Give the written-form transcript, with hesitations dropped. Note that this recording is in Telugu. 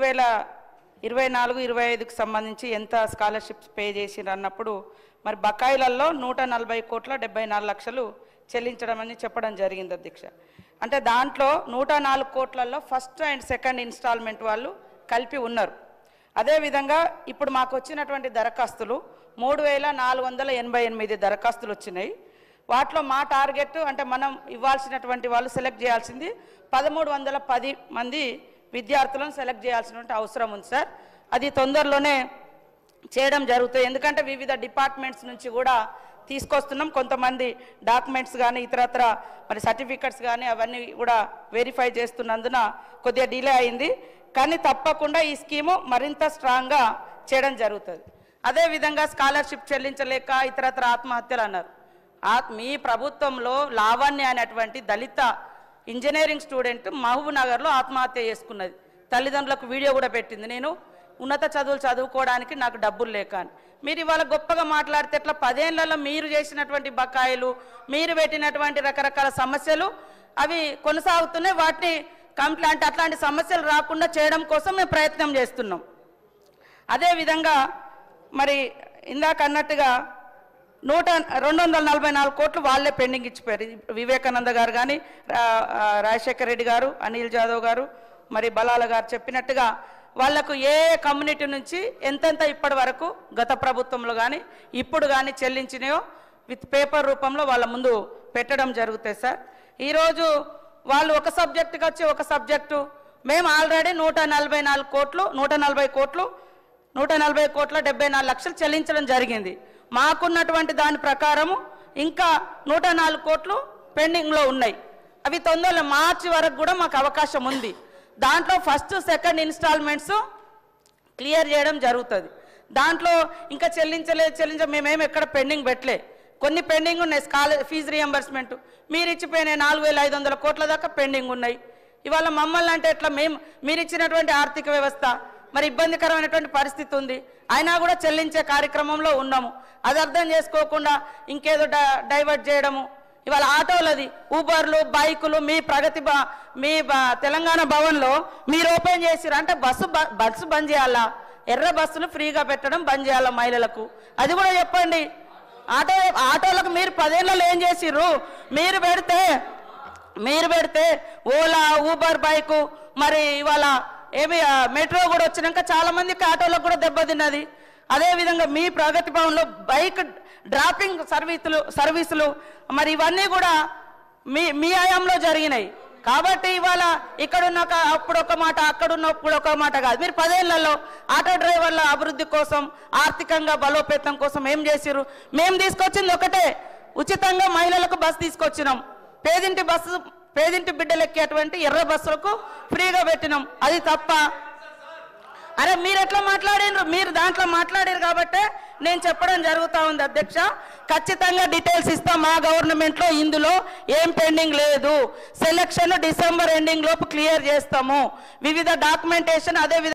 2024-25కి సంబంధించి ఎంత స్కాలర్షిప్స్ పే చేసిరు అన్నప్పుడు మరి బకాయిలలో 140 కోట్ల 74 లక్షలు చెల్లించడం అని చెప్పడం జరిగింది అధ్యక్ష. అంటే దాంట్లో 104 కోట్లలో ఫస్ట్ అండ్ సెకండ్ ఇన్స్టాల్మెంట్ వాళ్ళు కలిపి ఉన్నారు. అదేవిధంగా ఇప్పుడు మాకు వచ్చినటువంటి దరఖాస్తులు 3488 దరఖాస్తులు వచ్చినాయి. వాటిలో మా టార్గెట్ అంటే మనం ఇవ్వాల్సినటువంటి వాళ్ళు సెలెక్ట్ చేయాల్సింది 1310 మంది విద్యార్థులను సెలెక్ట్ చేయాల్సినటువంటి అవసరం ఉంది సార్. అది తొందరలోనే చేయడం జరుగుతుంది. ఎందుకంటే వివిధ డిపార్ట్మెంట్స్ నుంచి కూడా తీసుకొస్తున్నాం. కొంతమంది డాక్యుమెంట్స్ కానీ ఇతరత్ర మరి సర్టిఫికెట్స్ కానీ అవన్నీ కూడా వెరిఫై చేస్తున్నందున కొద్దిగా డిలే అయింది. కానీ తప్పకుండా ఈ స్కీము మరింత స్ట్రాంగ్గా చేయడం జరుగుతుంది. అదేవిధంగా స్కాలర్షిప్ చెల్లించలేక ఇతరత్ర ఆత్మహత్యలు అన్నారు. మీ ప్రభుత్వంలో లావణ్య అనేటువంటి దళిత ఇంజనీరింగ్ స్టూడెంట్ మహబూబ్ నగర్లో ఆత్మహత్య చేసుకున్నది. తల్లిదండ్రులకు వీడియో కూడా పెట్టింది, నేను ఉన్నత చదువులు చదువుకోవడానికి నాకు డబ్బులు లేక అని. మీరు ఇవాళ గొప్పగా మాట్లాడితే ఎట్లా 10 ఏళ్లలో మీరు చేసినటువంటి బకాయిలు, మీరు పెట్టినటువంటి రకరకాల సమస్యలు అవి కొనసాగుతున్నాయి. వాటిని కంప్లైంట్ అట్లాంటి సమస్యలు రాకుండా చేయడం కోసం మేము ప్రయత్నం చేస్తున్నాం. అదేవిధంగా మరి ఇందాక అన్నట్టుగా 244 కోట్లు వాళ్ళే పెండింగ్ ఇచ్చిపోయారు. వివేకానంద గారు కానీ, రాజశేఖర రెడ్డి గారు, అనిల్ జాదవ్ గారు, మరి బలాల గారు చెప్పినట్టుగా వాళ్లకు ఏ కమ్యూనిటీ నుంచి ఎంతెంత ఇప్పటి వరకు గత ప్రభుత్వంలో కానీ ఇప్పుడు కానీ చెల్లించినాయో విత్ పేపర్ రూపంలో వాళ్ళ ముందు పెట్టడం జరుగుతాయి సార్. ఈరోజు వాళ్ళు ఒక సబ్జెక్టుకి వచ్చి ఒక సబ్జెక్టు మేము ఆల్రెడీ 140 కోట్ల 74 లక్షలు చెల్లించడం జరిగింది. మాకున్నటువంటి దాని ప్రకారము ఇంకా 104 కోట్లు పెండింగ్లో ఉన్నాయి. అవి తొందరలో మార్చి వరకు కూడా మాకు అవకాశం ఉంది. దాంట్లో ఫస్ట్ సెకండ్ ఇన్స్టాల్మెంట్స్ క్లియర్ చేయడం జరుగుతుంది. దాంట్లో ఇంకా మేమేమి ఎక్కడ పెండింగ్ పెట్టలే. కొన్ని పెండింగ్ ఉన్నాయి. ఫీజు రియంబర్స్మెంట్ మీరు ఇచ్చిపోయినాయి 4500 కోట్ల దాకా పెండింగ్ ఉన్నాయి. ఇవాళ మమ్మల్ని అంటే ఎట్లా, మీరు ఇచ్చినటువంటి ఆర్థిక వ్యవస్థ మరి ఇబ్బందికరమైనటువంటి పరిస్థితి ఉంది, అయినా కూడా చెల్లించే కార్యక్రమంలో ఉన్నాము. అది అర్థం చేసుకోకుండా ఇంకేదో డైవర్ట్ చేయడము. ఇవాళ ఆటోలది ఊబర్లు బైకులు మీ ప్రగతి మీ తెలంగాణ భవన్లో మీరు ఓపెన్ చేసిరు అంటే బస్సు బంద్ చేయాలా? ఎర్ర బస్సులు ఫ్రీగా పెట్టడం బంద్ చేయాలా మహిళలకు? అది కూడా చెప్పండి. ఆటోలకు మీరు 10 ఏళ్లలో ఏం చేసిర్రు? మీరు పెడితే ఓలా ఊబర్ బైకు మరి ఇవాళ ఏమి మెట్రో కూడా వచ్చినాక చాలా మందికి ఆటోలకు కూడా దెబ్బతిన్నది. అదేవిధంగా మీ ప్రగతి భవన్లో బైక్ డ్రాపింగ్ సర్వీసులు మరి ఇవన్నీ కూడా మీ హయాంలో జరిగినాయి. కాబట్టి ఇవాళ ఇక్కడున్న అప్పుడు ఒక మాట అక్కడున్నప్పుడు ఒక మాట కాదు. మీరు 10 ఏళ్లలో ఆటో డ్రైవర్ల అభివృద్ధి కోసం ఆర్థికంగా బలోపేతం కోసం ఏం చేసిరు? మేము తీసుకొచ్చింది ఒకటే, ఉచితంగా మహిళలకు బస్సు తీసుకొచ్చినాం. పేదింటి బిడ్డలు ఎక్కేటువంటి ఎర్ర బస్సులకు ఫ్రీగా పెట్టినాం. అది తప్ప? అరే మీరు ఎట్లా మాట్లాడినారు? మీరు దాంట్లో మాట్లాడారు కాబట్టే నేను చెప్పడం జరుగుతూ ఉంది అధ్యక్ష. ఖచ్చితంగా డీటెయిల్స్ ఇస్తాం. మా గవర్నమెంట్లో ఇందులో ఏం పెండింగ్ లేదు. సెలక్షన్ డిసెంబర్ ఎండింగ్ లోపు క్లియర్ చేస్తాము. వివిధ డాక్యుమెంటేషన్ అదే